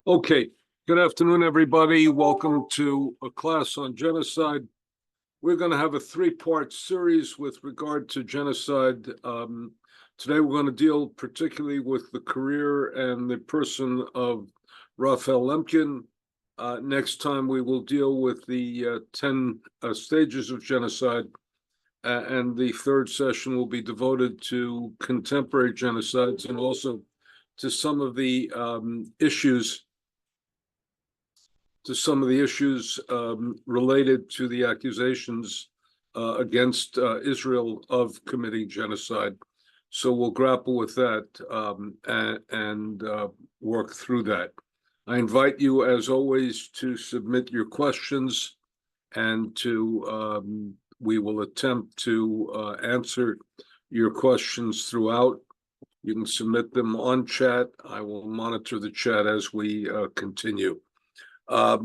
Okay, good afternoon, everybody. Welcome to a class on genocide. We're going to have a three-part series with regard to genocide. Today, we're going to deal particularly with the career and the person of Raphael Lemkin. Next time, we will deal with the 10 stages of genocide. And the third session will be devoted to contemporary genocides and also to some of the issues related to the accusations against Israel of committing genocide. So we'll grapple with that and work through that. I invite you, as always, to submit your questions, and we will attempt to answer your questions throughout. You can submit them on chat. I will monitor the chat as we continue. Let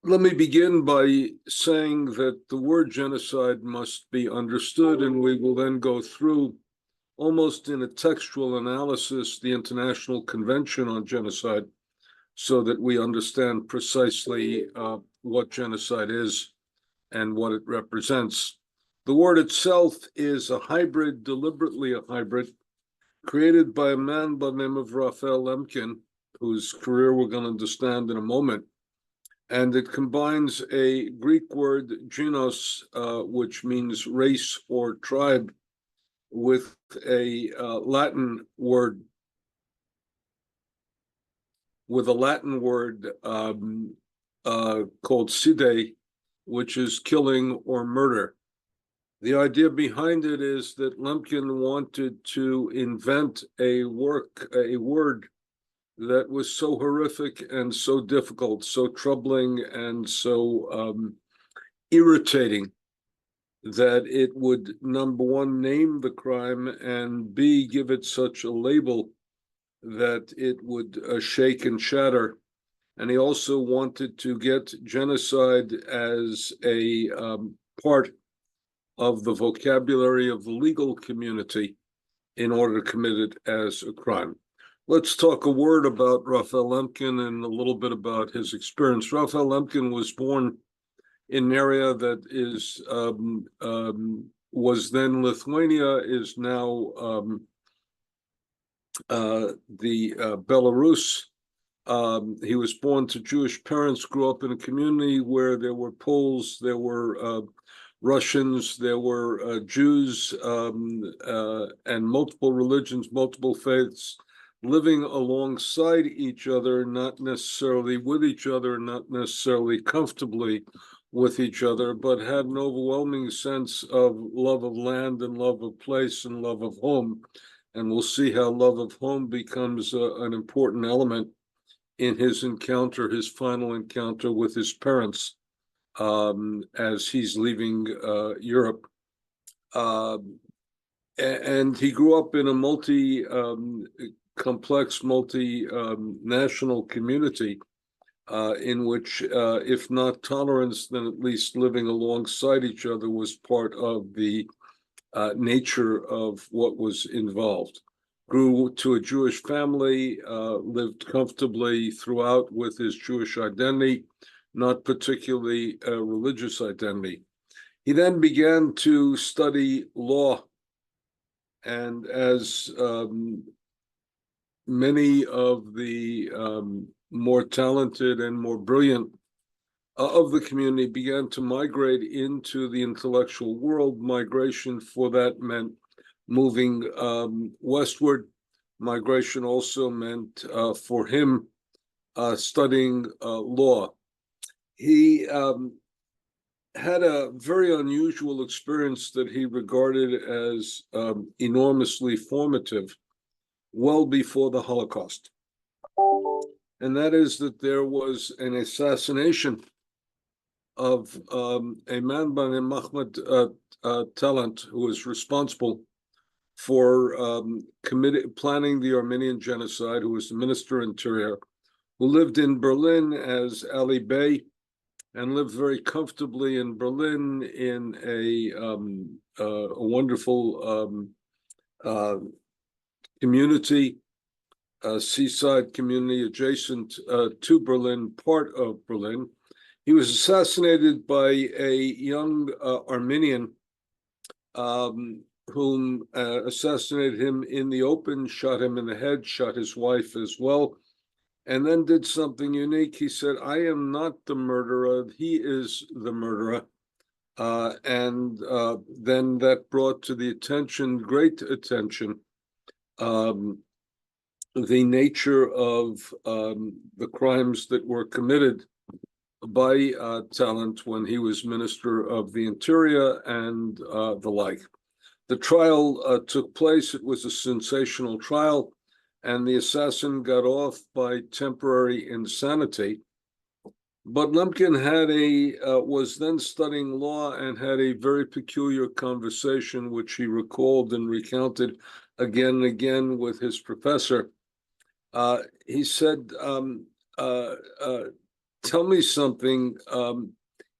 me begin by saying that the word genocide must be understood, and we will then go through, almost in a textual analysis, the International Convention on Genocide, so that we understand precisely what genocide is and what it represents. The word itself is a hybrid, deliberately a hybrid, created by a man by the name of Raphael Lemkin, whose career we're going to understand in a moment. And it combines a Greek word, genos, which means race or tribe, with a Latin word, called side, which is killing or murder. The idea behind it is that Lemkin wanted to invent a word that was so horrific and so difficult, so troubling and so irritating, that it would, number one, name the crime, and B, give it such a label that it would shake and shatter. And he also wanted to get genocide as a part of the vocabulary of the legal community in order to commit it as a crime. Let's talk a word about Raphael Lemkin and a little bit about his experience. Raphael Lemkin was born in an area that was then Lithuania, is now Belarus. He was born to Jewish parents, grew up in a community where there were Poles, there were Russians, there were Jews, and multiple religions, multiple faiths, living alongside each other, not necessarily with each other, not necessarily comfortably with each other, but had an overwhelming sense of love of land and love of place and love of home. And we'll see how love of home becomes an important element in his final encounter with his parents as he's leaving Europe. And he grew up in a complex, multi-national community in which, if not tolerance, then at least living alongside each other was part of the nature of what was involved. Grew to a Jewish family, lived comfortably throughout with his Jewish identity, not particularly a religious identity. He then began to study law, and as many of the more talented and more brilliant of the community began to migrate into the intellectual world, migration for that meant moving westward. Migration also meant for him studying law. He had a very unusual experience that he regarded as enormously formative well before the Holocaust. And that is that there was an assassination of a man by the name of Ahmed Talent, who was responsible for planning the Armenian genocide, who was the Minister of Interior, who lived in Berlin as Ali Bey, and lived very comfortably in Berlin in a wonderful community, a seaside community adjacent to Berlin, part of Berlin. He was assassinated by a young Armenian whom assassinated him in the open, shot him in the head, shot his wife as well, and then did something unique. He said, "I am not the murderer, he is the murderer." And then that brought to the attention, great attention, the nature of the crimes that were committed by Talent when he was Minister of the Interior and the like. The trial took place. It was a sensational trial, and the assassin got off by temporary insanity. But Lemkin was then studying law and had a very peculiar conversation, which he recalled and recounted again and again with his professor. He said, "Tell me something.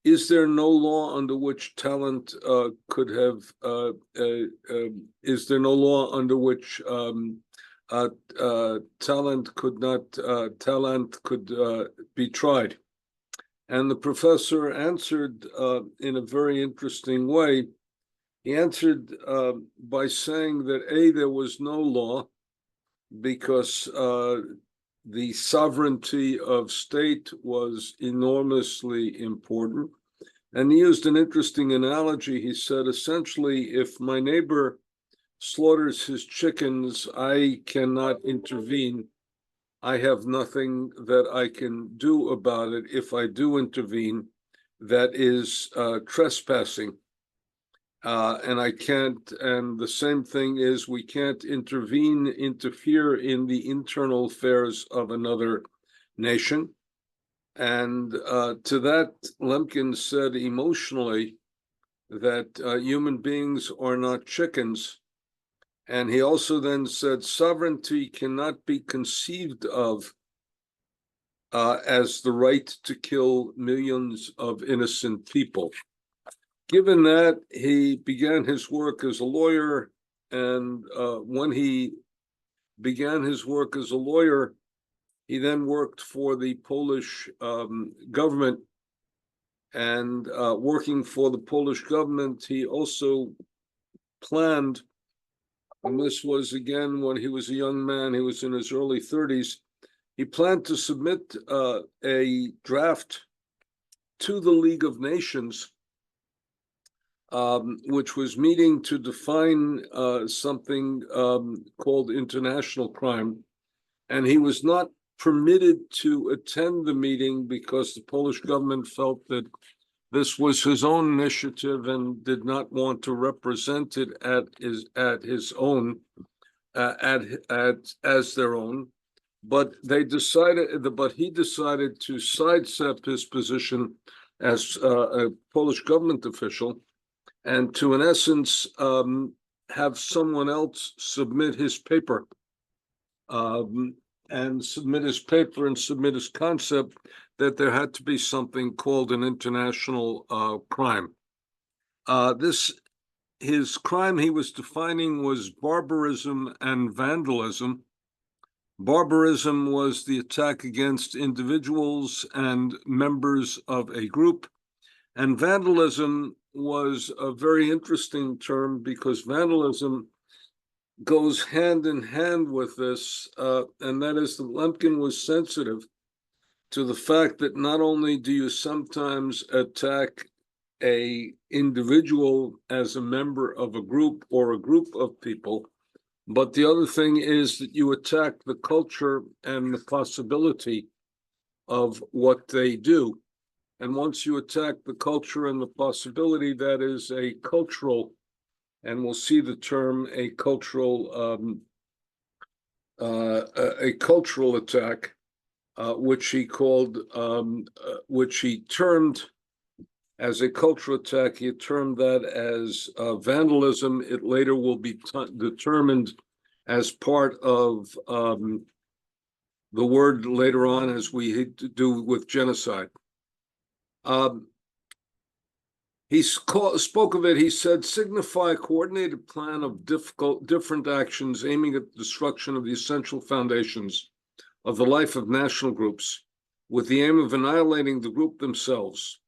Is there no law under which Talent could have? Is there no law under which Talent could be tried?" And the professor answered in a very interesting way. He answered by saying that there was no law because the sovereignty of state was enormously important. And he used an interesting analogy. He said, essentially, if my neighbor slaughters his chickens, I cannot intervene. I have nothing that I can do about it. If I do intervene, that is trespassing. And I can't, and the same thing is we can't interfere in the internal affairs of another nation. And to that, Lemkin said emotionally that human beings are not chickens. And he also then said sovereignty cannot be conceived of as the right to kill millions of innocent people. Given that, he began his work as a lawyer, and when he began his work as a lawyer, he then worked for the Polish government, and working for the Polish government, he also planned, and this was again when he was a young man, he was in his early 30s, he planned to submit a draft to the League of Nations, which was meeting to define something called international crime. And he was not permitted to attend the meeting because the Polish government felt that this was his own initiative and did not want to represent it as their own. But he decided to sidestep his position as a Polish government official, and to, in essence, have someone else submit his paper, and submit his concept that there had to be something called an international crime. His crime he was defining was barbarism and vandalism. Barbarism was the attack against individuals and members of a group, and vandalism was a very interesting term because vandalism goes hand in hand with this, and that is that Lemkin was sensitive to the fact that not only do you sometimes attack a individual as a member of a group or a group of people, but the other thing is that you attack the culture and the possibility of what they do. And once you attack the culture and the possibility, that is a cultural, and we'll see the term a cultural attack, which he termed as a cultural attack. He termed that as vandalism. It later will be determined as part of the word later on, as we do with genocide. He spoke of it, he said, signify a coordinated plan of different actions aiming at the destruction of the essential foundations of the life of national groups with the aim of annihilating the group themselves.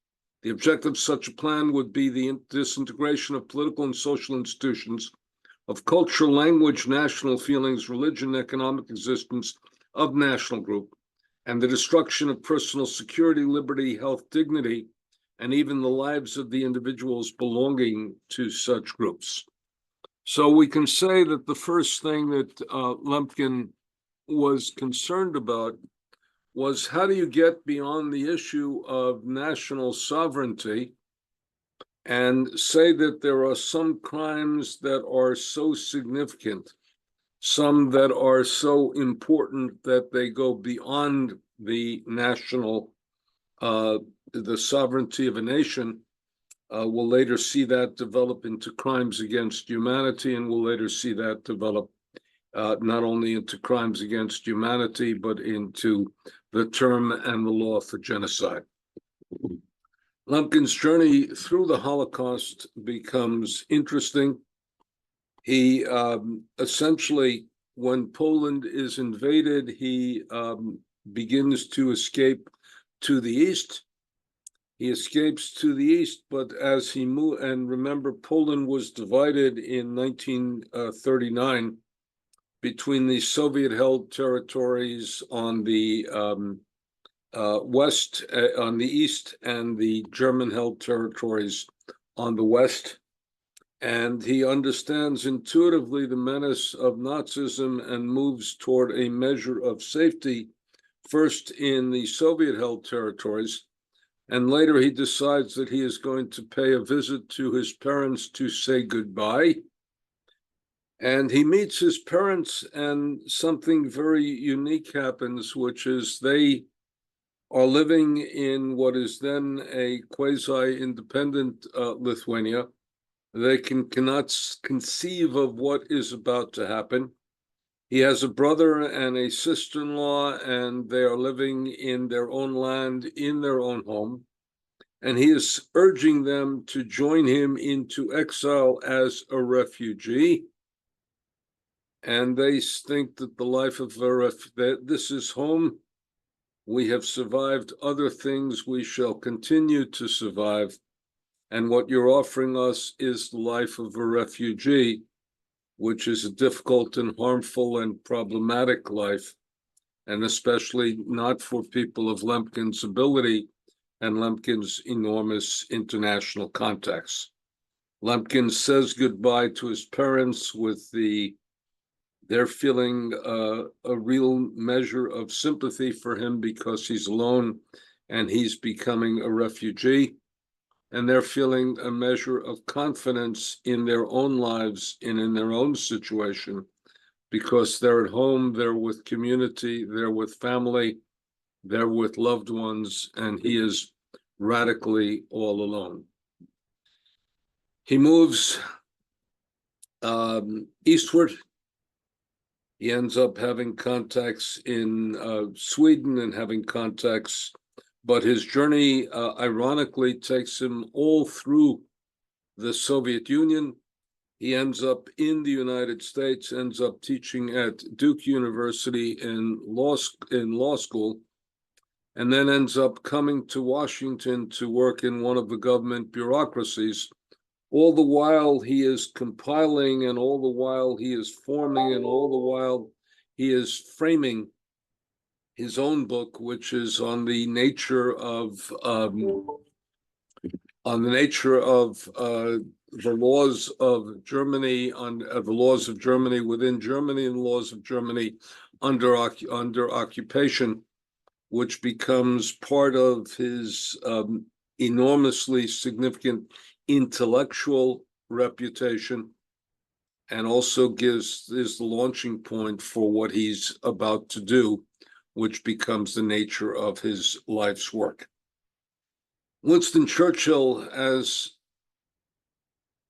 The objective of such a plan would be the disintegration of political and social institutions, of culture, language, national feelings, religion, economic existence of national group, and the destruction of personal security, liberty, health, dignity, and even the lives of the individuals belonging to such groups. So we can say that the first thing that Lemkin was concerned about was how do you get beyond the issue of national sovereignty and say that there are some crimes that are so significant, some that are so important that they go beyond the national the sovereignty of a nation. We'll later see that develop into crimes against humanity, and we'll later see that develop not only into crimes against humanity, but into the term and the law for genocide. Lemkin's journey through the Holocaust becomes interesting. He essentially, when Poland is invaded, he begins to escape to the east. He escapes to the east, but as he moved, and remember, Poland was divided in 1939 between the Soviet-held territories on the west, on the east, and the German-held territories on the west. And he understands intuitively the menace of Nazism and moves toward a measure of safety, first in the Soviet-held territories, and later he decides that he is going to pay a visit to his parents to say goodbye. And he meets his parents, and something very unique happens, which is they are living in what is then a quasi-independent Lithuania. They cannot conceive of what is about to happen. He has a brother and a sister-in-law, and they are living in their own land, in their own home. And he is urging them to join him into exile as a refugee. And they think that the life of a that this is home. We have survived other things. We shall continue to survive. And what you're offering us is the life of a refugee, which is a difficult and harmful and problematic life, and especially not for people of Lemkin's ability and Lemkin's enormous international contacts. Lemkin says goodbye to his parents with they're feeling a real measure of sympathy for him because he's alone and he's becoming a refugee. And they're feeling a measure of confidence in their own lives and in their own situation because they're at home, they're with community, they're with family, they're with loved ones, and he is radically all alone. He moves eastward. He ends up having contacts in Sweden and having contacts, but his journey, ironically, takes him all through the Soviet Union. He ends up in the United States, ends up teaching at Duke University in law school, and then ends up coming to Washington to work in one of the government bureaucracies. All the while he is compiling, and all the while he is forming, and all the while he is framing his own book, which is on the nature of the laws of Germany, on the laws of Germany within Germany, and laws of Germany under occupation, which becomes part of his enormously significant intellectual reputation, and also is the launching point for what he's about to do, which becomes the nature of his life's work. Winston Churchill, as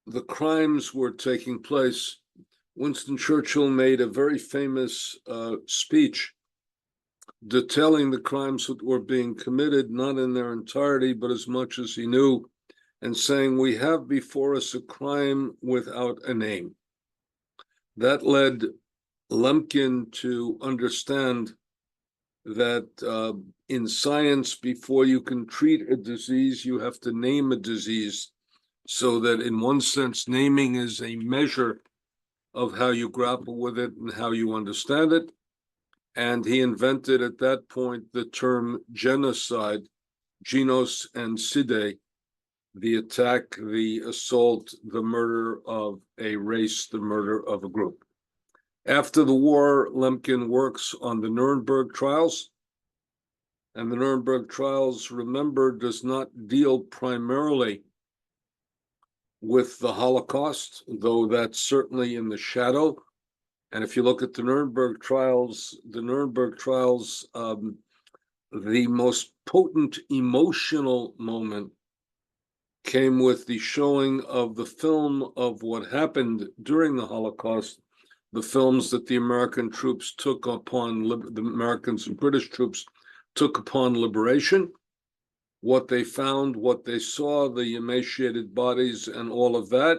the crimes were taking place, Winston Churchill made a very famous speech detailing the crimes that were being committed, not in their entirety, but as much as he knew, and saying, we have before us a crime without a name. That led Lemkin to understand that in science, before you can treat a disease, you have to name a disease, so that in one sense, naming is a measure of how you grapple with it and how you understand it. And he invented at that point the term genocide, genos and side, the attack, the assault, the murder of a race, the murder of a group. After the war, Lemkin works on the Nuremberg trials. And the Nuremberg trials, remember, does not deal primarily with the Holocaust, though that's certainly in the shadow. And if you look at the Nuremberg trials, the most potent emotional moment came with the showing of the film of what happened during the Holocaust, the films that the American troops took upon, the Americans and British troops took upon liberation, what they found, what they saw, the emaciated bodies and all of that.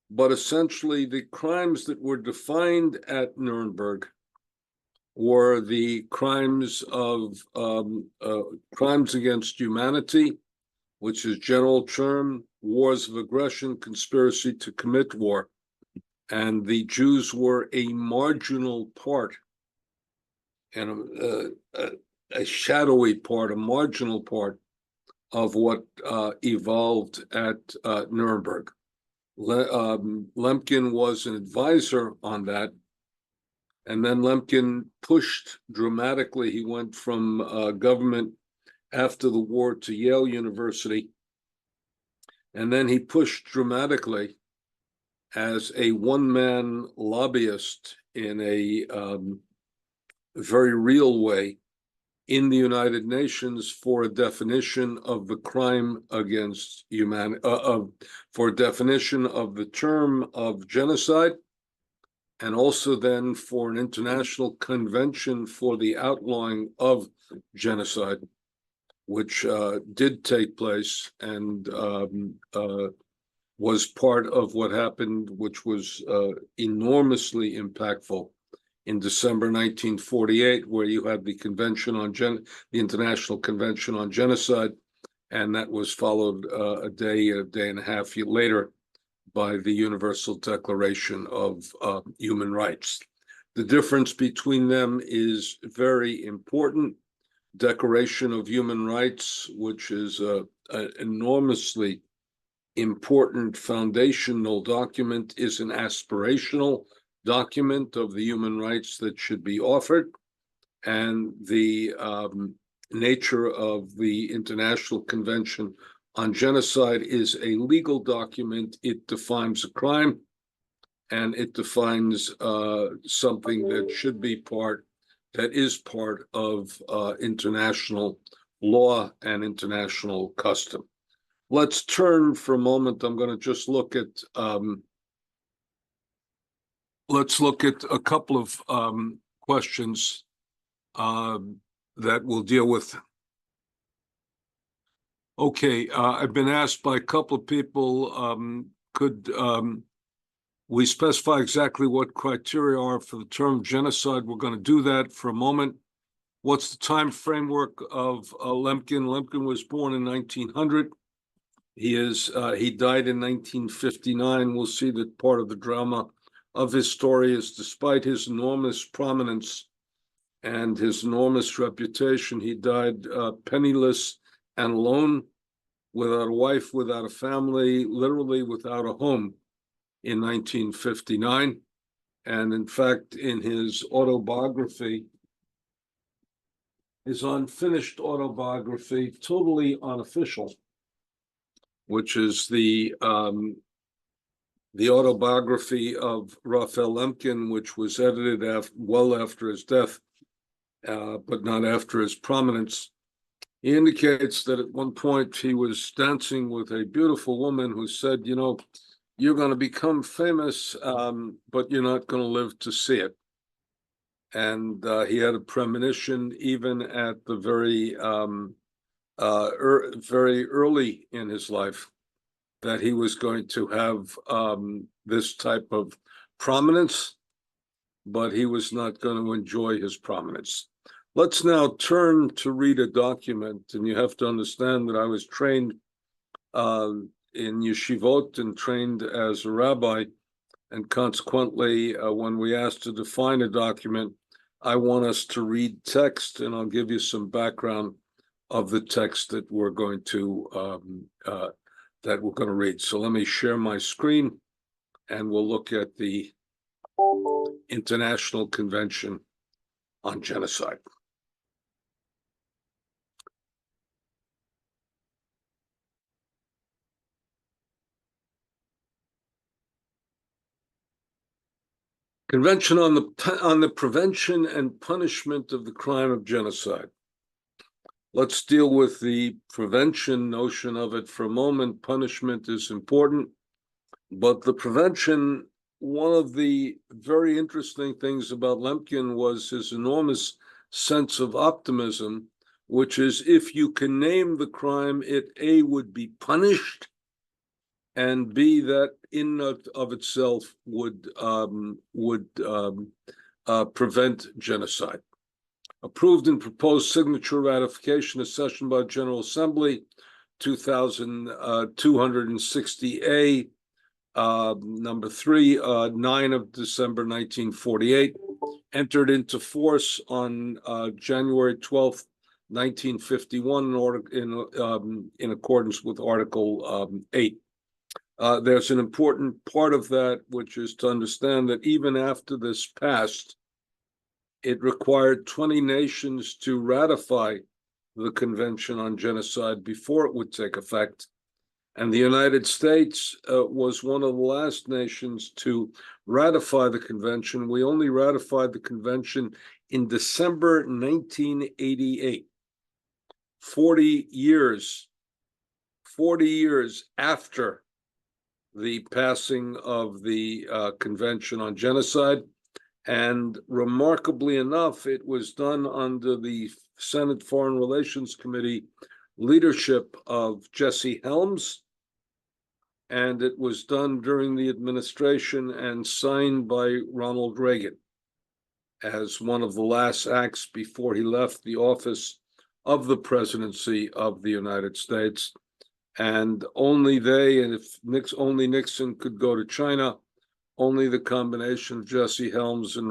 But essentially, the crimes that were defined at Nuremberg were the crimes of crimes against humanity, which is general term, wars of aggression, conspiracy to commit war. And the Jews were a marginal part and a shadowy part, a marginal part of what evolved at Nuremberg. Lemkin was an advisor on that. And then Lemkin pushed dramatically. He went from government after the war to Yale University. And then he pushed dramatically as a one-man lobbyist in a very real way in the United Nations for a definition of the crime against humanity, for a definition of the term of genocide, and also then for an international convention for the outlawing of genocide, which did take place and was part of what happened, which was enormously impactful in December 1948, where you had the convention on the International Convention on Genocide, and that was followed a day and a half later by the Universal Declaration of Human Rights. The difference between them is very important. Declaration of Human Rights, which is an enormously important foundational document, is an aspirational document of the human rights that should be offered, and the nature of the International Convention on Genocide is a legal document. It defines a crime, and it defines something that should be that is part of international law and international custom. Let's turn for a moment. I'm going to just look at let's look at a couple of questions that we'll deal with. Okay, I've been asked by a couple of people, could we specify exactly what criteria are for the term genocide? We're going to do that for a moment. What's the time framework of Lemkin? Lemkin was born in 1900. He died in 1959. We'll see that part of the drama of his story is, despite his enormous prominence and his enormous reputation, he died penniless and alone, without a wife, without a family, literally without a home in 1959. And in fact, in his autobiography, his unfinished autobiography, totally unofficial, which is the autobiography of Raphael Lemkin, which was edited well after his death, but not after his prominence. He indicates that at one point he was dancing with a beautiful woman who said, you know, you're going to become famous, but you're not going to live to see it. And he had a premonition even at the very very early in his life that he was going to have this type of prominence, but he was not going to enjoy his prominence. Let's now turn to read a document, and you have to understand that I was trained in yeshivot and trained as a rabbi, and consequently, when we asked to define a document, I want us to read text, and I'll give you some background of the text that we're going to read. So let me share my screen, and we'll look at the International Convention on Genocide. Convention on the Prevention and Punishment of the Crime of Genocide. Let's deal with the prevention notion of it for a moment. Punishment is important, but the prevention, one of the very interesting things about Lemkin was his enormous sense of optimism, which is if you can name the crime, it A, would be punished, and B, that in of itself would prevent genocide. Approved and proposed signature ratification, a session by General Assembly, 2260A, number 3, 9 of December 1948, entered into force on January 12th, 1951, in accordance with Article 8. There's an important part of that, which is to understand that even after this passed, it required 20 nations to ratify the Convention on Genocide before it would take effect. And the United States was one of the last nations to ratify the convention. We only ratified the convention in December 1988, 40 years after the passing of the Convention on Genocide. And remarkably enough, it was done under the Senate Foreign Relations Committee leadership of Jesse Helms, and it was done during the administration and signed by Ronald Reagan as one of the last acts before he left the office of the presidency of the United States. And only they, and if only Nixon could go to China, only the combination of Jesse Helms and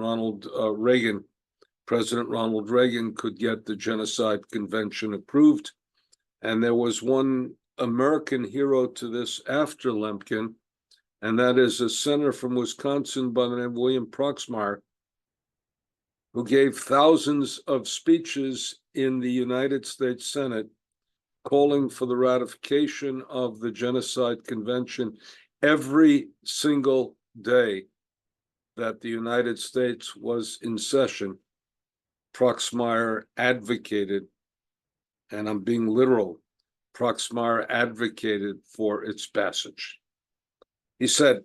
President Ronald Reagan, could get the Genocide Convention approved. And there was one American hero to this after Lemkin, and that is a senator from Wisconsin by the name of William Proxmire, who gave thousands of speeches in the United States Senate calling for the ratification of the Genocide Convention every single day that the United States was in session. Proxmire advocated, and I'm being literal, Proxmire advocated for its passage. He said,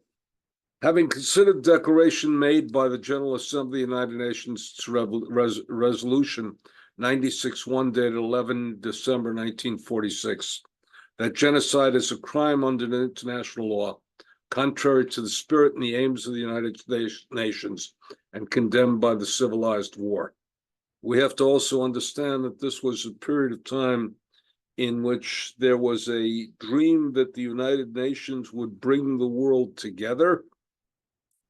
having considered the declaration made by the General Assembly of the United Nations Resolution 96-1 dated 11 December 1946, that genocide is a crime under international law, contrary to the spirit and the aims of the United Nations, and condemned by the civilized war. We have to also understand that this was a period of time in which there was a dream that the United Nations would bring the world together,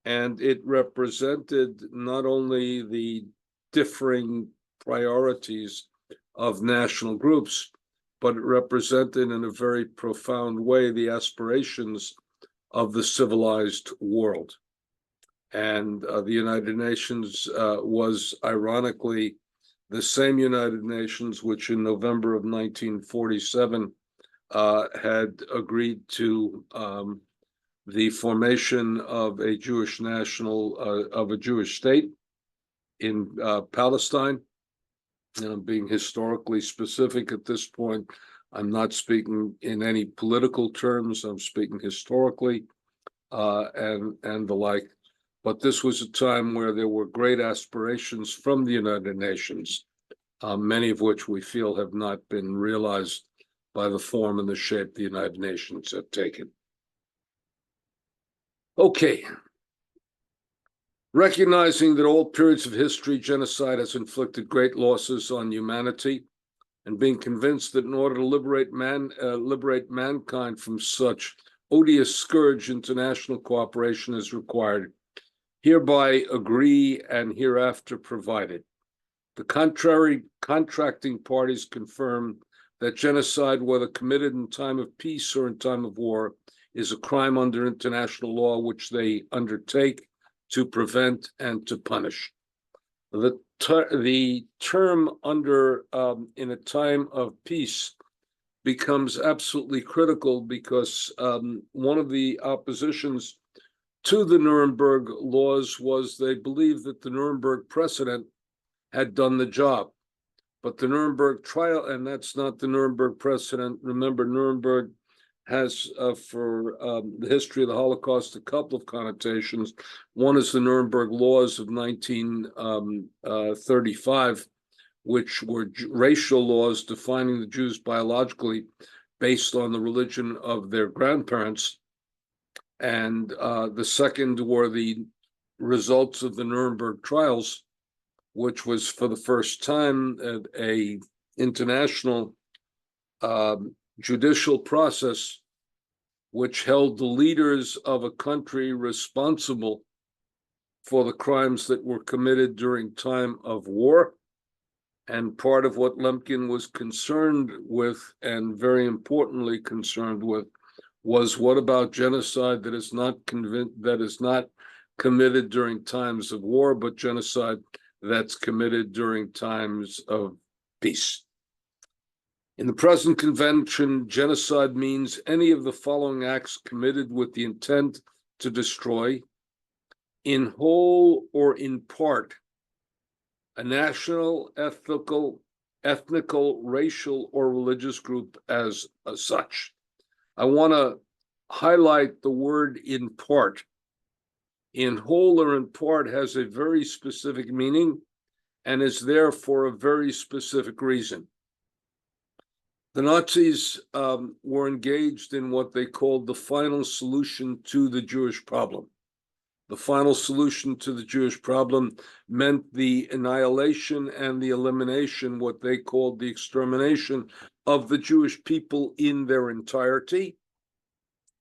and it represented not only the differing priorities of national groups, but it represented in a very profound way the aspirations of the civilized world. And the United Nations was ironically the same United Nations which in November of 1947 had agreed to the formation of a Jewish state in Palestine. And I'm being historically specific at this point. I'm not speaking in any political terms. I'm speaking historically and the like. But this was a time where there were great aspirations from the United Nations, many of which we feel have not been realized by the form and the shape the United Nations have taken. Okay. Recognizing that all periods of history, genocide has inflicted great losses on humanity, and being convinced that in order to liberate mankind from such odious scourge, international cooperation is required, hereby agree and hereafter provided. The contracting parties confirm that genocide, whether committed in time of peace or in time of war, is a crime under international law which they undertake to prevent and to punish. The term under in a time of peace becomes absolutely critical because one of the oppositions to the Nuremberg laws was they believed that the Nuremberg precedent had done the job. But the Nuremberg trial, and that's not the Nuremberg precedent. Remember, Nuremberg has, for the history of the Holocaust, a couple of connotations. One is the Nuremberg laws of 1935, which were racial laws defining the Jews biologically based on the religion of their grandparents. And the second were the results of the Nuremberg trials, which was for the first time a international judicial process which held the leaders of a country responsible for the crimes that were committed during time of war. And part of what Lemkin was concerned with, and very importantly concerned with, was what about genocide that is not committed during times of war, but genocide that's committed during times of peace. In the present convention, genocide means any of the following acts committed with the intent to destroy, in whole or in part, a national, ethnical, racial, or religious group as such. I want to highlight the word in part. In whole or in part has a very specific meaning and is there for a very specific reason. The Nazis were engaged in what they called the final solution to the Jewish problem. The final solution to the Jewish problem meant the annihilation and the elimination, what they called the extermination of the Jewish people in their entirety.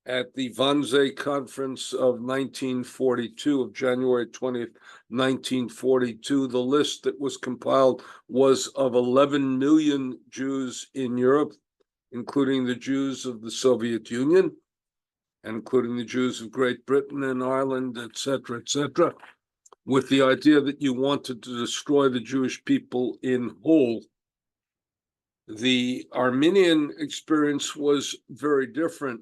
At the Wannsee Conference of 1942, of January 20th, 1942, the list that was compiled was of 11 million Jews in Europe, including the Jews of the Soviet Union, and including the Jews of Great Britain and Ireland, et cetera, with the idea that you wanted to destroy the Jewish people in whole. The Armenian experience was very different,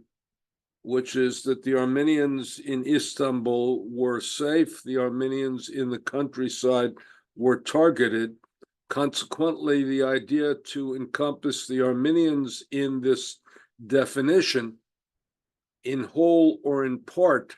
which is that the Armenians in Istanbul were safe, the Armenians in the countryside were targeted. Consequently, the idea to encompass the Armenians in this definition, in whole or in part,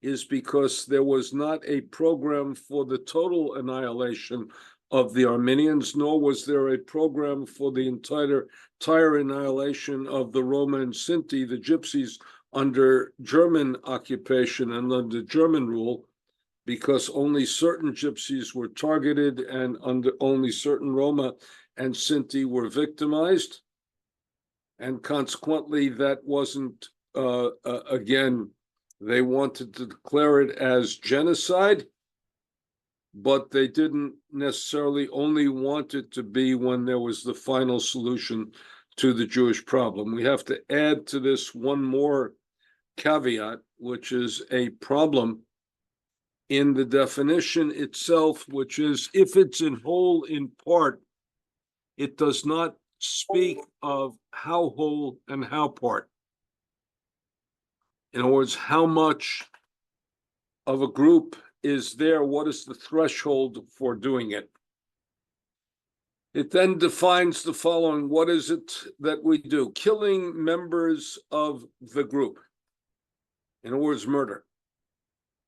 is because there was not a program for the total annihilation of the Armenians, nor was there a program for the entire annihilation of the Roma and Sinti, the Gypsies, under German occupation and under German rule, because only certain Gypsies were targeted and only certain Roma and Sinti were victimized. And consequently, that wasn't, again, they wanted to declare it as genocide, but they didn't necessarily only want it to be when there was the final solution to the Jewish problem. We have to add to this one more caveat, which is a problem in the definition itself, which is if it's in whole, in part, it does not speak of how whole and how part. In other words, how much of a group is there? What is the threshold for doing it? It then defines the following. What is it that we do? Killing members of the group. In other words, murder.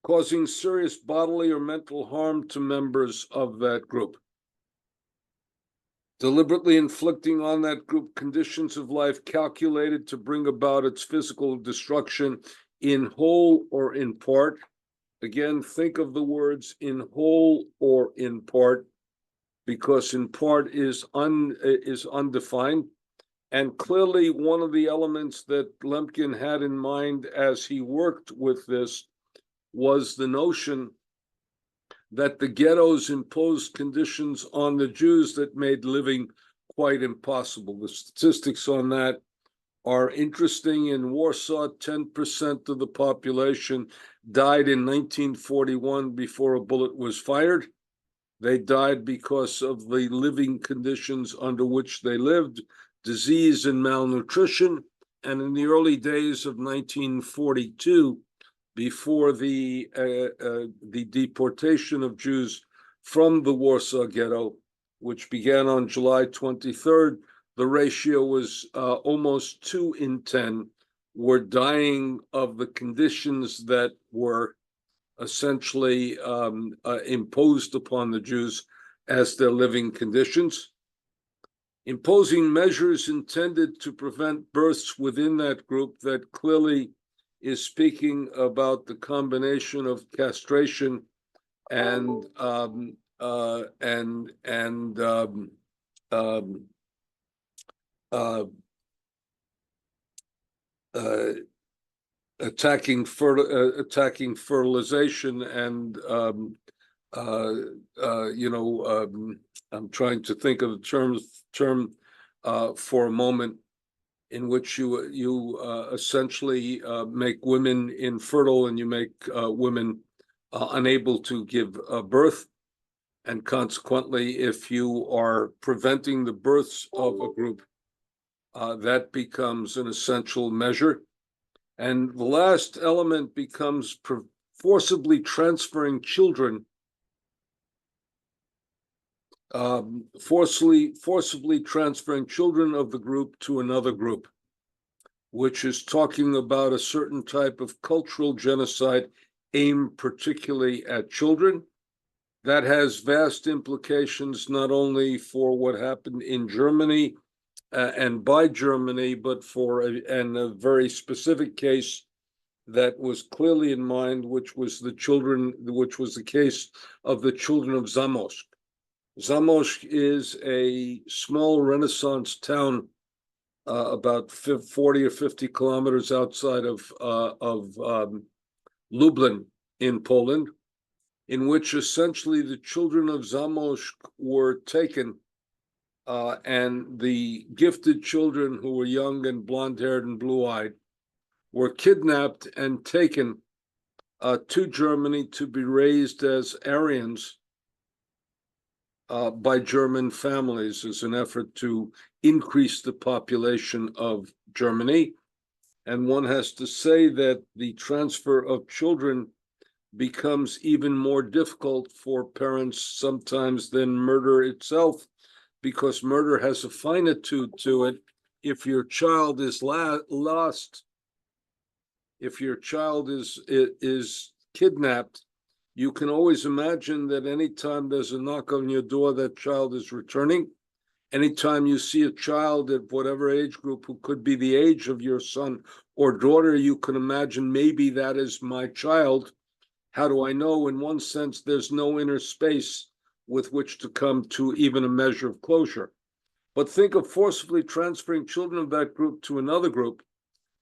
causing serious bodily or mental harm to members of that group, deliberately inflicting on that group conditions of life calculated to bring about its physical destruction in whole or in part. Again, think of the words in whole or in part, because in part is undefined. And clearly one of the elements that Lemkin had in mind as he worked with this was the notion that the ghettos imposed conditions on the Jews that made living quite impossible. The statistics on that are interesting. In Warsaw, 10% of the population died in 1941 before a bullet was fired. They died because of the living conditions under which they lived, disease and malnutrition. And in the early days of 1942, before the deportation of Jews from the Warsaw Ghetto, which began on July 23rd, the ratio was almost 2 in 10 were dying of the conditions that were essentially imposed upon the Jews as their living conditions. Imposing measures intended to prevent births within that group that clearly is speaking about the combination of castration and attacking fertilization and I'm trying to think of the term for a moment, in which you essentially make women infertile and you make women unable to give birth. And consequently, if you are preventing the births of a group, that becomes an essential measure. And the last element becomes forcibly transferring children, forcibly transferring children of the group to another group, which is talking about a certain type of cultural genocide aimed particularly at children. That has vast implications not only for what happened in Germany and by Germany, but for a very specific case that was clearly in mind, which was the case of the children of Zamość. Zamość is a small Renaissance town about 40 or 50 kilometers outside of Lublin in Poland, in which essentially the children of Zamość were taken, and the gifted children who were young and blonde-haired and blue-eyed were kidnapped and taken to Germany to be raised as Aryans by German families as an effort to increase the population of Germany. And one has to say that the transfer of children becomes even more difficult for parents sometimes than murder itself, because murder has a finitude to it. If your child is lost, if your child is kidnapped, you can always imagine that anytime there's a knock on your door, that child is returning. Anytime you see a child at whatever age group who could be the age of your son or daughter, you can imagine, maybe that is my child. How do I know? In one sense, there's no inner space with which to come to even a measure of closure. But think of forcibly transferring children of that group to another group.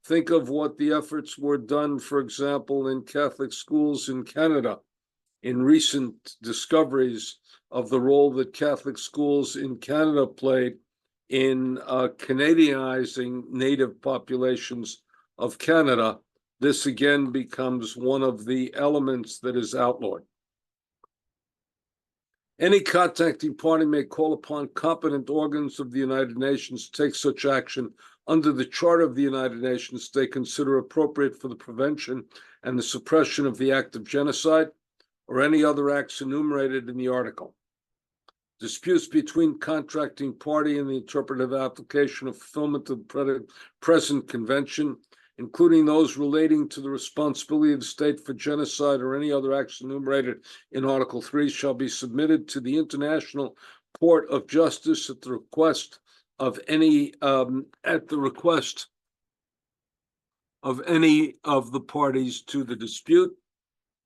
Think of what the efforts were done, for example, in Catholic schools in Canada, in recent discoveries of the role that Catholic schools in Canada played in Canadianizing native populations of Canada. This again becomes one of the elements that is outlawed. Any contacting party may call upon competent organs of the United Nations to take such action under the Charter of the United Nations they consider appropriate for the prevention and the suppression of the act of genocide or any other acts enumerated in the article. Disputes between contracting party and the interpretive application of fulfillment of the present convention including those relating to the responsibility of the state for genocide or any other acts enumerated in Article 3, shall be submitted to the International Court of Justice at the request of any of the parties to the dispute.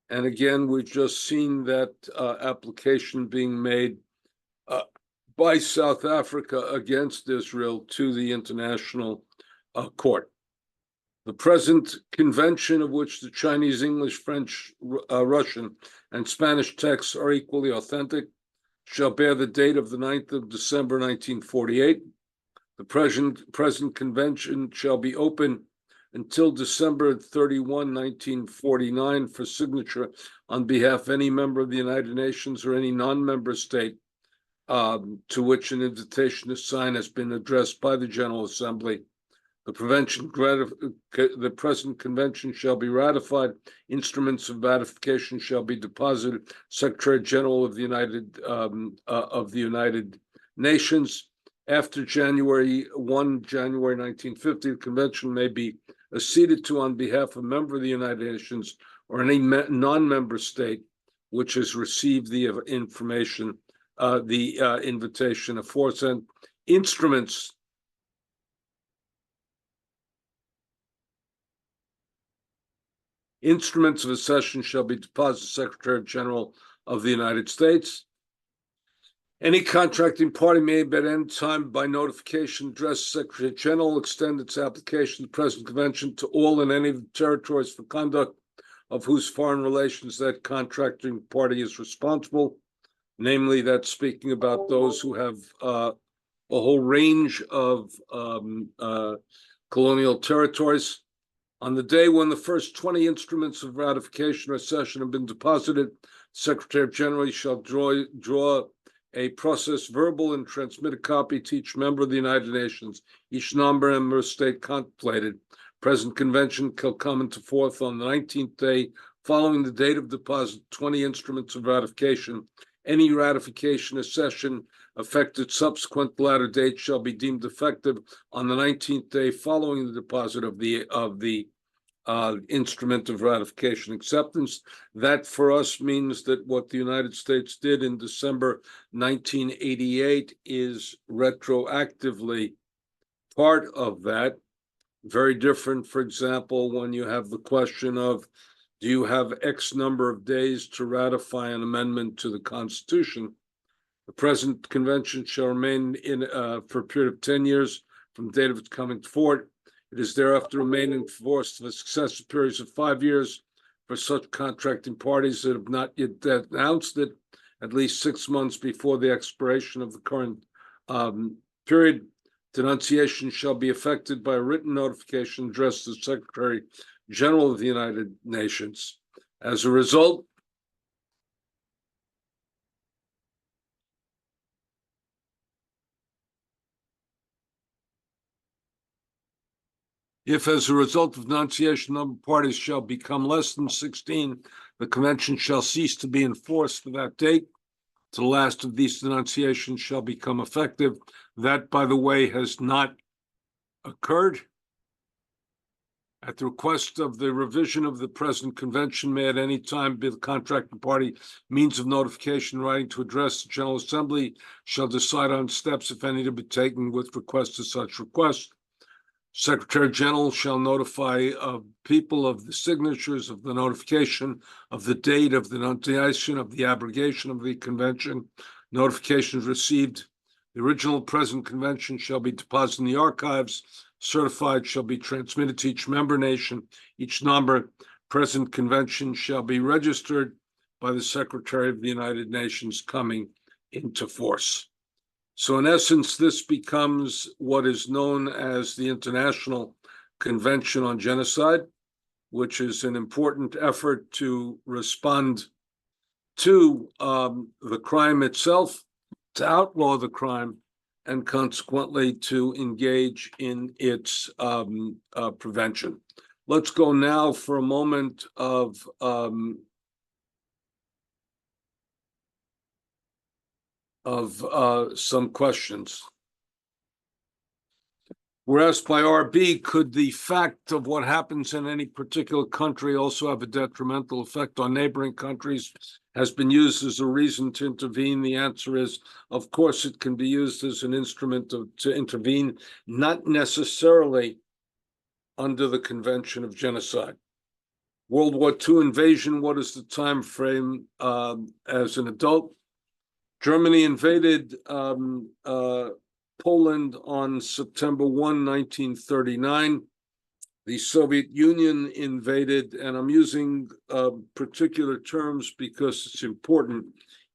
And again, we've just seen that application being made by South Africa against Israel to the International Court. The present convention, of which the Chinese, English, French, Russian, and Spanish texts are equally authentic, shall bear the date of the 9th of December, 1948. The present convention shall be open until December 31, 1949, for signature on behalf of any member of the United Nations or any non-member state to which an invitation to sign has been addressed by the General Assembly. The present convention shall be ratified. Instruments of ratification shall be deposited. Secretary General of the United Nations. After January 1950, the convention may be acceded to on behalf of a member of the United Nations or any non-member state which has received the information, the invitation aforesaid. Instruments of accession shall be deposited Secretary General of the United States. Any contracting party may at any time by notification address Secretary General extend its application to the present convention to all and any of the territories for conduct of whose foreign relations that contracting party is responsible. Namely, that's speaking about those who have a whole range of colonial territories. On the day when the first 20 instruments of ratification or accession have been deposited, Secretary General shall draw a process verbal and transmit a copy to each member of the United Nations, each non-member state contemplated. Present convention shall come into force on the 19th day following the date of deposit, 20 instruments of ratification. Any ratification accession affected subsequent latter date shall be deemed effective on the 19th day following the deposit of the instrument of ratification acceptance. That for us means that what the United States did in December 1988 is retroactively part of that. Very different, for example, when you have the question of, do you have X number of days to ratify an amendment to the Constitution? The present convention shall remain for a period of 10 years from the date of its coming forth. It is thereafter remain in force for successive periods of 5 years for such contracting parties that have not yet announced it, at least 6 months before the expiration of the current period. Denunciation shall be effected by a written notification addressed to the Secretary General of the United Nations. As a result, if as a result of denunciation, number of parties shall become less than 16, the convention shall cease to be in force for that date. To the last of these denunciations shall become effective. That, by the way, has not occurred. At the request of the revision of the present convention, may at any time be the contracting party means of notification writing to address the General Assembly shall decide on steps, if any, to be taken with request to such request. Secretary General shall notify people of the signatures of the notification, of the date of the denunciation, of the abrogation of the convention. Notifications received. The original present convention shall be deposited in the archives. Certified shall be transmitted to each member nation. Each number present convention shall be registered by the Secretary of the United Nations coming into force. So in essence, this becomes what is known as the International Convention on Genocide, which is an important effort to respond to the crime itself, to outlaw the crime, and consequently to engage in its prevention. Let's go now for a moment of some questions. We're asked by RB, could the fact of what happens in any particular country also have a detrimental effect on neighboring countries? Has been used as a reason to intervene. The answer is, of course, it can be used as an instrument to intervene, not necessarily under the Convention of Genocide. World War II invasion, what is the time frame as an adult? Germany invaded Poland on September 1, 1939. The Soviet Union invaded, and I'm using particular terms because it's important.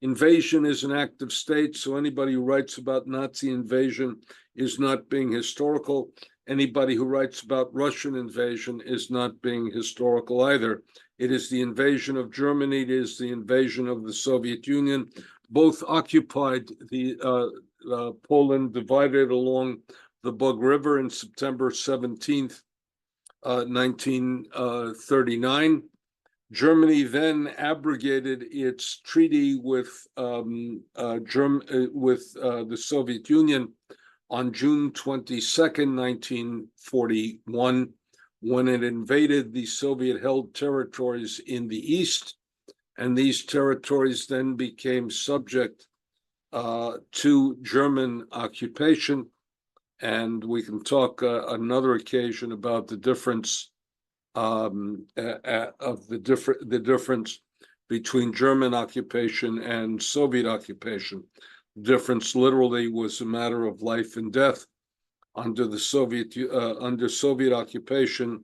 Invasion is an act of state, so anybody who writes about Nazi invasion is not being historical. Anybody who writes about Russian invasion is not being historical either. It is the invasion of Germany, it is the invasion of the Soviet Union. Both occupied the Poland, divided along the Bug River in September 17th, 1939. Germany then abrogated its treaty with the Soviet Union on June 22nd, 1941, when it invaded the Soviet-held territories in the east, and these territories then became subject to German occupation. And we can talk another occasion about the difference of the difference between German occupation and Soviet occupation. The difference literally was a matter of life and death. Under the Soviet occupation,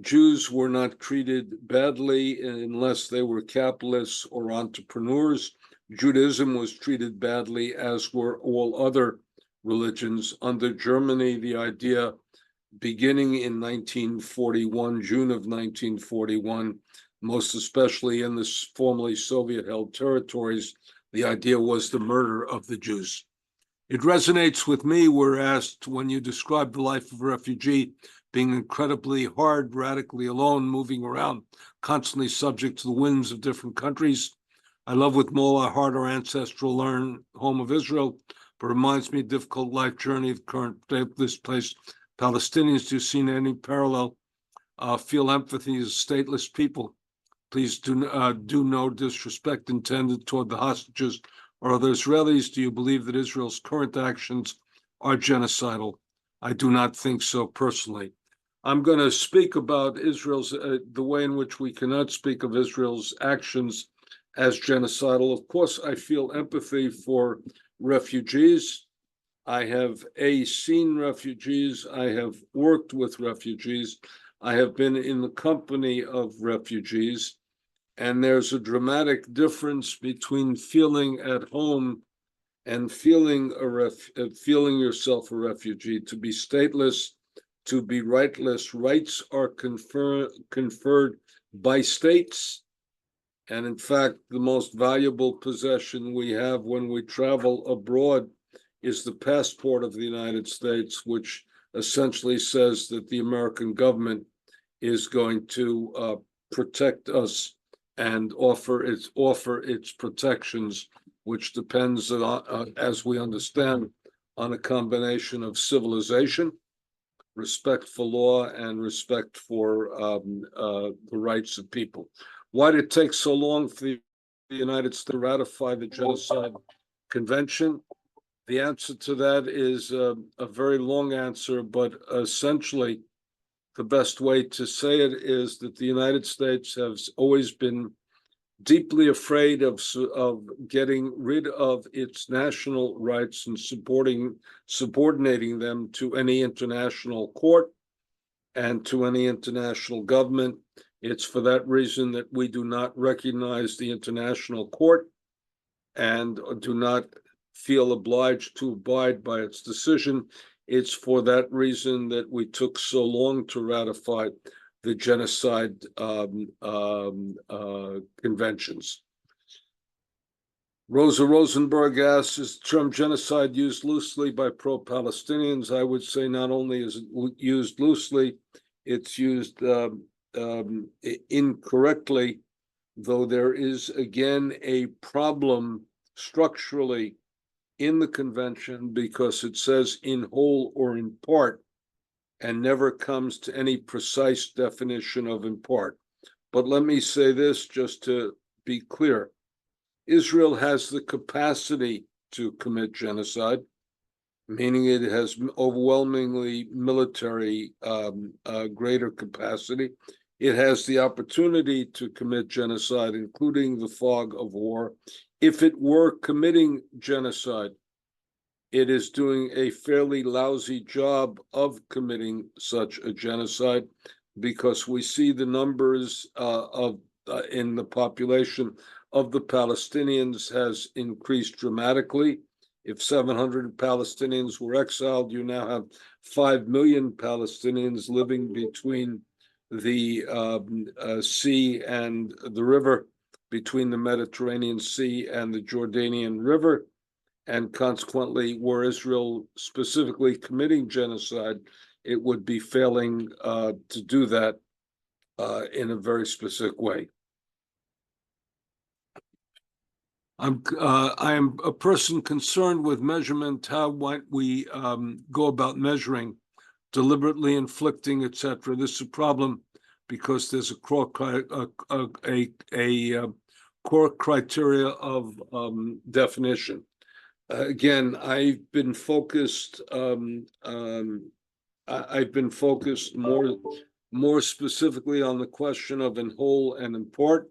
Jews were not treated badly unless they were capitalists or entrepreneurs. Judaism was treated badly, as were all other religions. Under Germany, the idea beginning in 1941, June of 1941, most especially in the formerly Soviet-held territories, the idea was the murder of the Jews. It resonates with me. We're asked, when you describe the life of a refugee, being incredibly hard, radically alone, moving around, constantly subject to the winds of different countries. I love with all our heart our ancestral home of Israel, but reminds me of the difficult life journey of the current displaced Palestinians. Do you see any parallel? Feel empathy as stateless people. Please do no disrespect intended toward the hostages or other Israelis. Do you believe that Israel's current actions are genocidal? I do not think so personally. I'm going to speak about Israel's, the way in which we cannot speak of Israel's actions as genocidal. Of course, I feel empathy for refugees. I have seen refugees. I have worked with refugees. I have been in the company of refugees. And there's a dramatic difference between feeling at home and feeling yourself a refugee. To be stateless, to be rightless. Rights are conferred by states. And in fact, the most valuable possession we have when we travel abroad is the passport of the United States, which essentially says that the American government is going to protect us and offer its protections, which depends on, as we understand, on a combination of civilization, respect for law, and respect for the rights of people. Why did it take so long for the United States to ratify the Genocide Convention? The answer to that is a very long answer, but essentially, the best way to say it is that the United States has always been deeply afraid of getting rid of its national rights and subordinating them to any international court and to any international government. It's for that reason that we do not recognize the international court and do not feel obliged to abide by its decision. It's for that reason that we took so long to ratify the genocide conventions. Rosa Rosenberg asks, is the term genocide used loosely by pro-Palestinians? I would say not only is it used loosely, it's used incorrectly, though there is, again, a problem structurally in the convention because it says in whole or in part. and never comes to any precise definition of in part. But let me say this just to be clear. Israel has the capacity to commit genocide, meaning it has overwhelmingly military greater capacity. It has the opportunity to commit genocide, including the fog of war. If it were committing genocide, it is doing a fairly lousy job of committing such a genocide, because we see the numbers in the population of the Palestinians has increased dramatically. If 700 Palestinians were exiled, you now have 5 million Palestinians living between the sea and the river, between the Mediterranean Sea and the Jordanian River. And consequently, were Israel specifically committing genocide, it would be failing to do that in a very specific way. I am a person concerned with measurement. How might we go about measuring deliberately inflicting, etc.? This is a problem because there's a core criteria of definition. Again, I've been focused more specifically on the question of in whole and in part.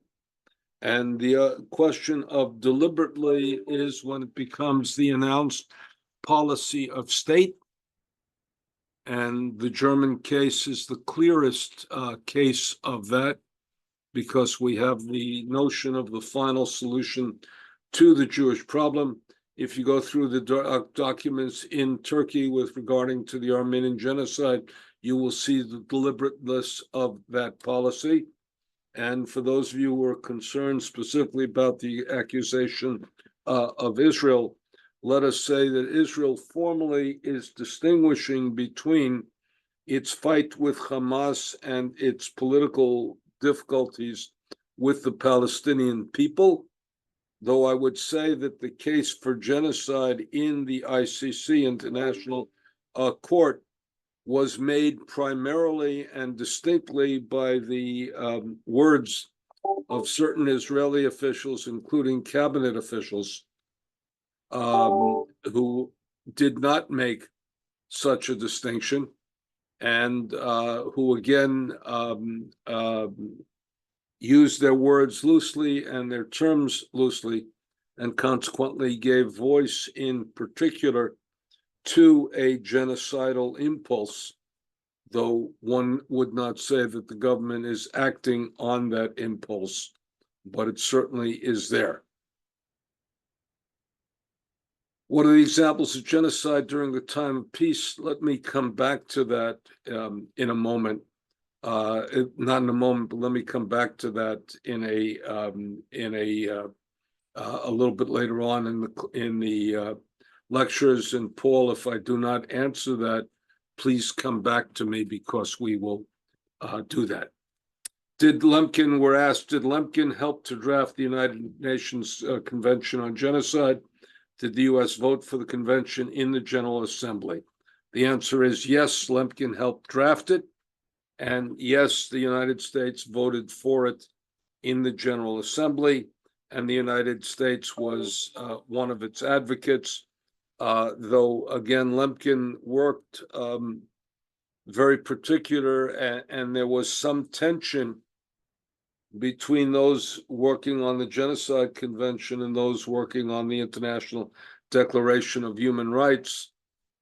And the question of deliberately is when it becomes the announced policy of state. And the German case is the clearest case of that, because we have the notion of the final solution to the Jewish problem. If you go through the documents in Turkey with regarding to the Armenian genocide, you will see the deliberateness of that policy. And for those of you who are concerned specifically about the accusation of Israel, let us say that Israel formally is distinguishing between its fight with Hamas and its political difficulties with the Palestinian people, though I would say that the case for genocide in the ICC, International Court, was made primarily and distinctly by the words of certain Israeli officials, including cabinet officials, who did not make such a distinction, and who again used their words loosely and their terms loosely, and consequently gave voice in particular to a genocidal impulse, though one would not say that the government is acting on that impulse, but it certainly is there. What are the examples of genocide during the time of peace? Let me come back to that in a moment. Not in a moment, but let me come back to that in a little bit later on in the lectures. And Paul, if I do not answer that, please come back to me, because we will do that. We're asked, did Lemkin help to draft the United Nations Convention on Genocide? Did the U.S. vote for the convention in the General Assembly? The answer is yes, Lemkin helped draft it. And yes, the United States voted for it in the General Assembly. And the United States was one of its advocates. Though, again, Lemkin worked very particular, and there was some tension between those working on the Genocide Convention and those working on the International Declaration of Human Rights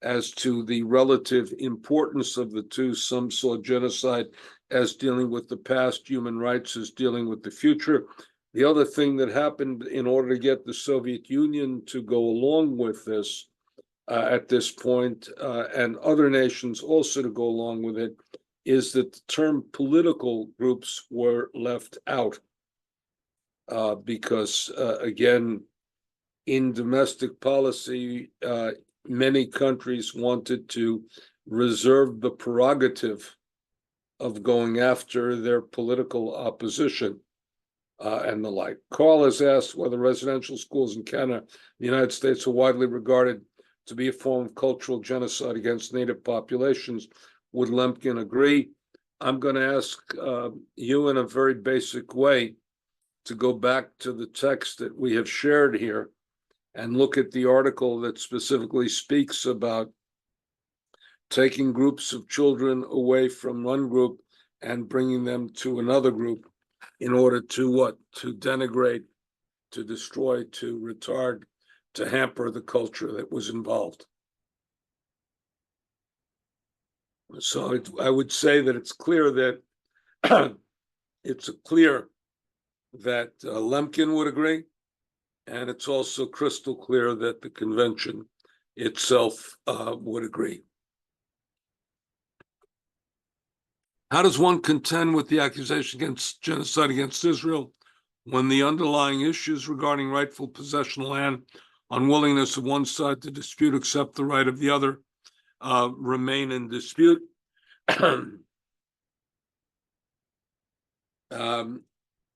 as to the relative importance of the two. Some saw genocide as dealing with the past, human rights as dealing with the future. The other thing that happened in order to get the Soviet Union to go along with this at this point, and other nations also to go along with it, is that the term political groups were left out, because, again, in domestic policy, many countries wanted to reserve the prerogative of going after their political opposition and the like. Carl has asked whether residential schools in Canada, the United States, are widely regarded to be a form of cultural genocide against Native populations. would Lemkin agree? I'm going to ask you in a very basic way to go back to the text that we have shared here and look at the article that specifically speaks about taking groups of children away from one group and bringing them to another group in order to what? To denigrate, to destroy, to retard, to hamper the culture that was involved. So I would say that it's clear that Lemkin would agree, and it's also crystal clear that the convention itself would agree. How does one contend with the accusation against genocide against Israel when the underlying issues regarding rightful possession of land, unwillingness of one side to dispute accept the right of the other, remain in dispute?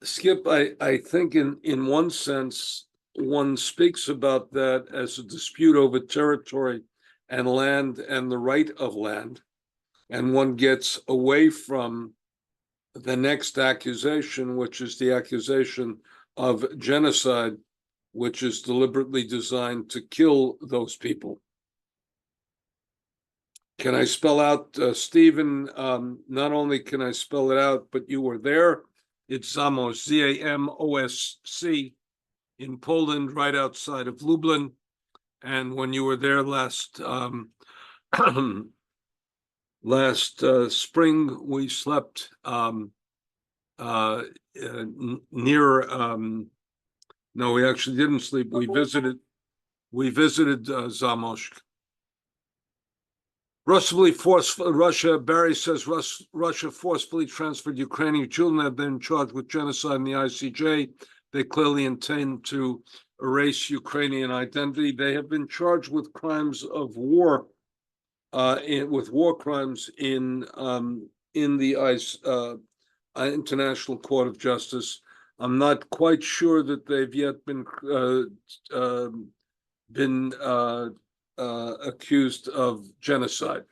Skip, I think in one sense, one speaks about that as a dispute over territory and land and the right of land, and one gets away from the next accusation, which is the accusation of genocide, which is deliberately designed to kill those people. Can I spell out, Stephen? Not only can I spell it out, but you were there. It's Zamość, Zamosc, in Poland, right outside of Lublin. And when you were there last spring, we slept near. No, we actually didn't sleep. We visited Zamość. Russia, Barry says Russia forcefully transferred Ukrainian children that have been charged with genocide in the ICJ. They clearly intend to erase Ukrainian identity. They have been charged with crimes of war, with war crimes in the International Court of Justice. I'm not quite sure that they've yet been accused of genocide.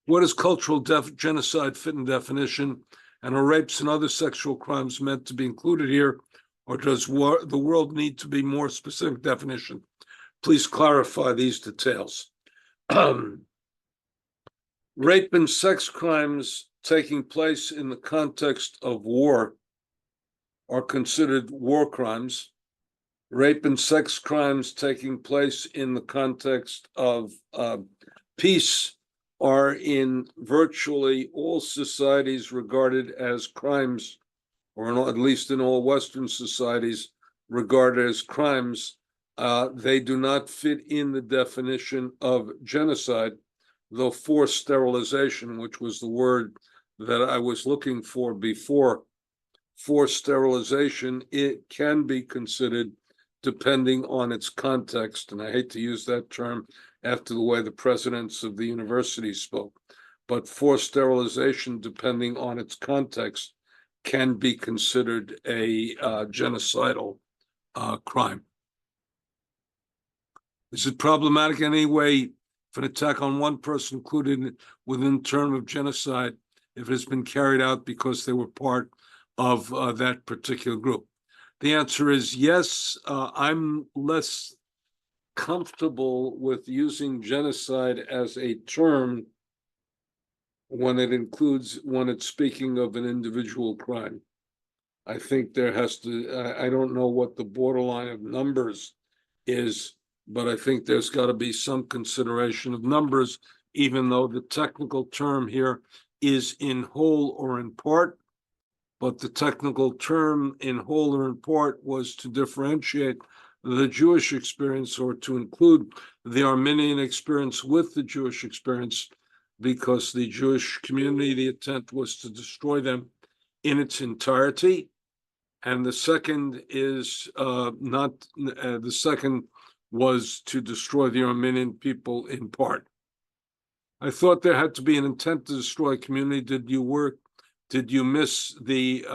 Where does cultural genocide fit in definition? And are rapes and other sexual crimes meant to be included here? Or does the world need to be more specific definition? Please clarify these details. Rape and sex crimes taking place in the context of war are considered war crimes. Rape and sex crimes taking place in the context of peace are in virtually all societies regarded as crimes, or at least in all Western societies regarded as crimes. They do not fit in the definition of genocide, though forced sterilization, which was the word that I was looking for before, forced sterilization, it can be considered depending on its context. And I hate to use that term after the way the presidents of the universities spoke, but forced sterilization, depending on its context, can be considered a genocidal crime. Is it problematic in any way if an attack on one person included within the term of genocide if it has been carried out because they were part of that particular group? The answer is yes. I'm less comfortable with using genocide as a term when it's speaking of an individual crime. I think there has to, I don't know what the borderline of numbers is, but I think there's got to be some consideration of numbers, even though the technical term here is in whole or in part. But the technical term in whole or in part was to differentiate the Jewish experience, or to include the Armenian experience with the Jewish experience, because the Jewish community, the intent was to destroy them in its entirety. And the second is the second was to destroy the Armenian people in part. I thought there had to be an intent to destroy a community. Did you miss the,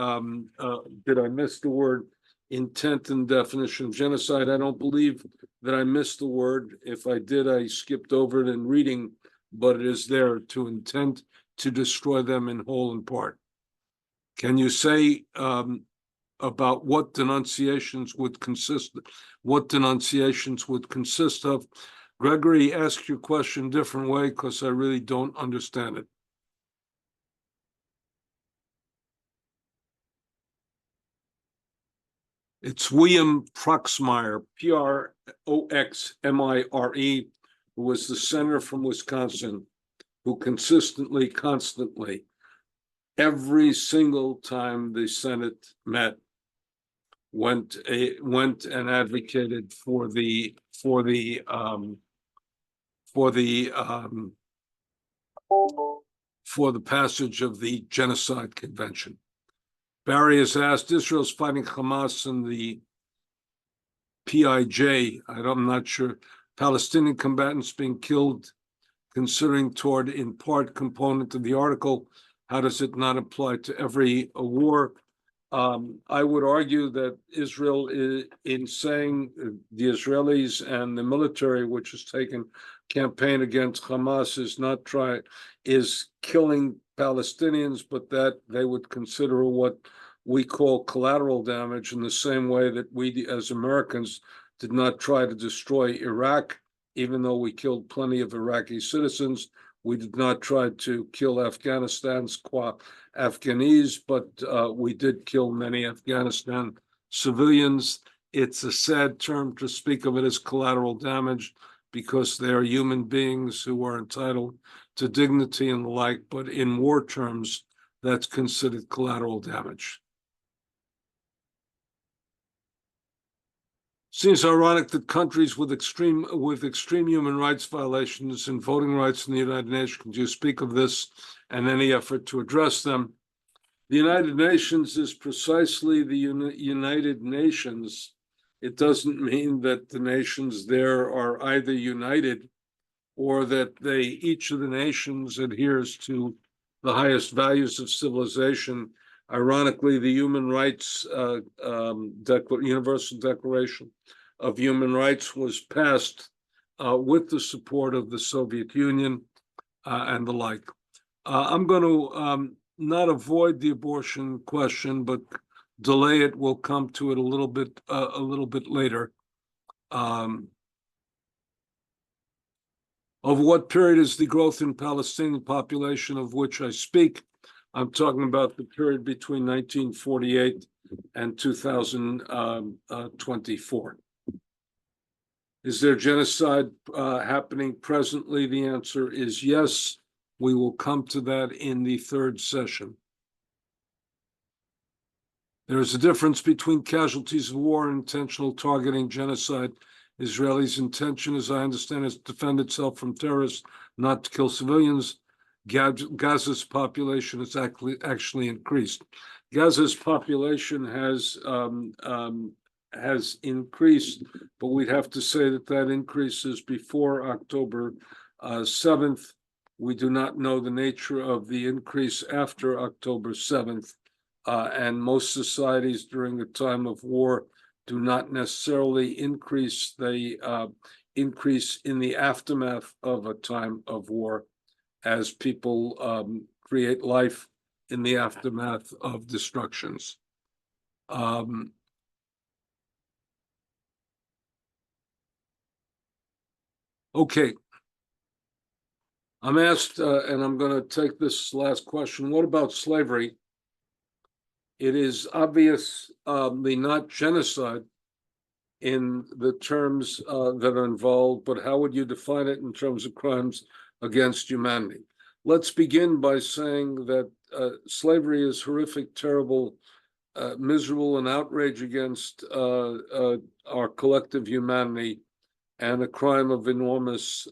did I miss the word intent and definition of genocide? I don't believe that I missed the word. If I did, I skipped over it in reading but it is there to intend to destroy them in whole and part. Can you say about what denunciations would consist of? Gregory, ask your question a different way because I really don't understand it. It's William Proxmire, Proxmire, who was the senator from Wisconsin, who constantly, every single time the Senate met, went and advocated for the passage of the Genocide Convention. Barry has asked, Israel's fighting Hamas and the PIJ, I'm not sure, Palestinian combatants being killed, considering toward in part component of the article, how does it not apply to every war? I would argue that Israel, in saying the Israelis and the military, which has taken campaign against Hamas, is killing Palestinians, but that they would consider what we call collateral damage in the same way that we, as Americans, did not try to destroy Iraq, even though we killed plenty of Iraqi citizens. We did not try to kill Afghanistan's Afghanis, but we did kill many Afghanistan civilians. It's a sad term to speak of it as collateral damage because they are human beings who are entitled to dignity and the like, but in war terms, that's considered collateral damage. Seems ironic that countries with extreme human rights violations and voting rights in the United Nations do speak of this and any effort to address them. The United Nations is precisely the United Nations. It doesn't mean that the nations there are either united or that each of the nations adheres to the highest values of civilization. Ironically, the Human Rights Universal Declaration of Human Rights was passed with the support of the Soviet Union and the like. I'm going to not avoid the abortion question, but delay it. We'll come to it a little bit later. Over what period is the growth in Palestinian population of which I speak? I'm talking about the period between 1948 and 2024. Is there genocide happening presently? The answer is yes. We will come to that in the third session. There is a difference between casualties of war and intentional targeting genocide. Israel's intention, as I understand, is to defend itself from terrorists, not to kill civilians. Gaza's population has actually increased. Gaza's population has increased, but we'd have to say that increase is before October 7th. We do not know the nature of the increase after October 7th, and most societies during the time of war do not necessarily increase in the aftermath of a time of war, as people create life in the aftermath of destructions. Okay. I'm asked, and I'm going to take this last question, what about slavery? It is obviously not genocide in the terms that are involved, but how would you define it in terms of crimes against humanity? Let's begin by saying that slavery is horrific, terrible, miserable, and outrage against our collective humanity, and a crime of enormous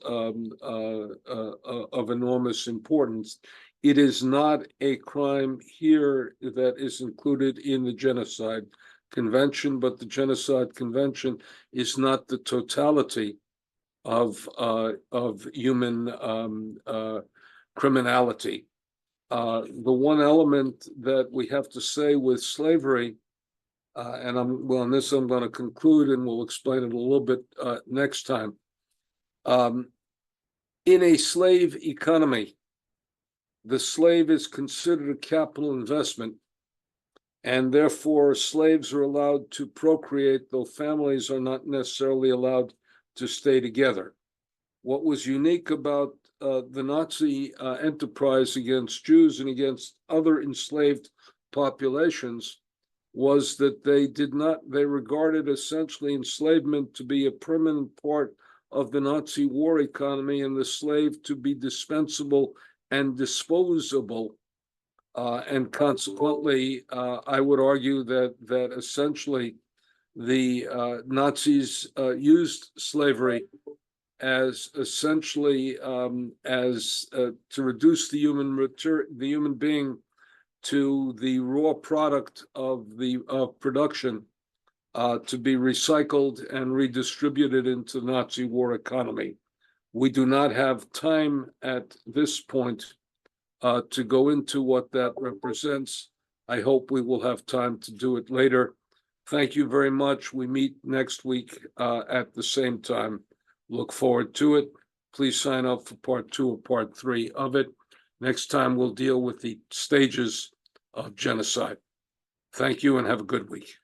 importance. It is not a crime here that is included in the Genocide Convention, but the Genocide Convention is not the totality of human criminality. The one element that we have to say with slavery, and on this I'm going to conclude, and we'll explain it a little bit next time. In a slave economy, the slave is considered a capital investment, and therefore slaves are allowed to procreate, though families are not necessarily allowed to stay together. What was unique about the Nazi enterprise against Jews and against other enslaved populations was that they regarded essentially enslavement to be a permanent part of the Nazi war economy and the slave to be dispensable and disposable. And consequently, I would argue that essentially the Nazis used slavery as essentially as to reduce the human being to the raw product of production to be recycled and redistributed into the Nazi war economy. We do not have time at this point to go into what that represents. I hope we will have time to do it later. Thank you very much. We meet next week at the same time. Look forward to it. Please sign up for part 2 or part 3 of it. Next time we'll deal with the stages of genocide. Thank you and have a good week.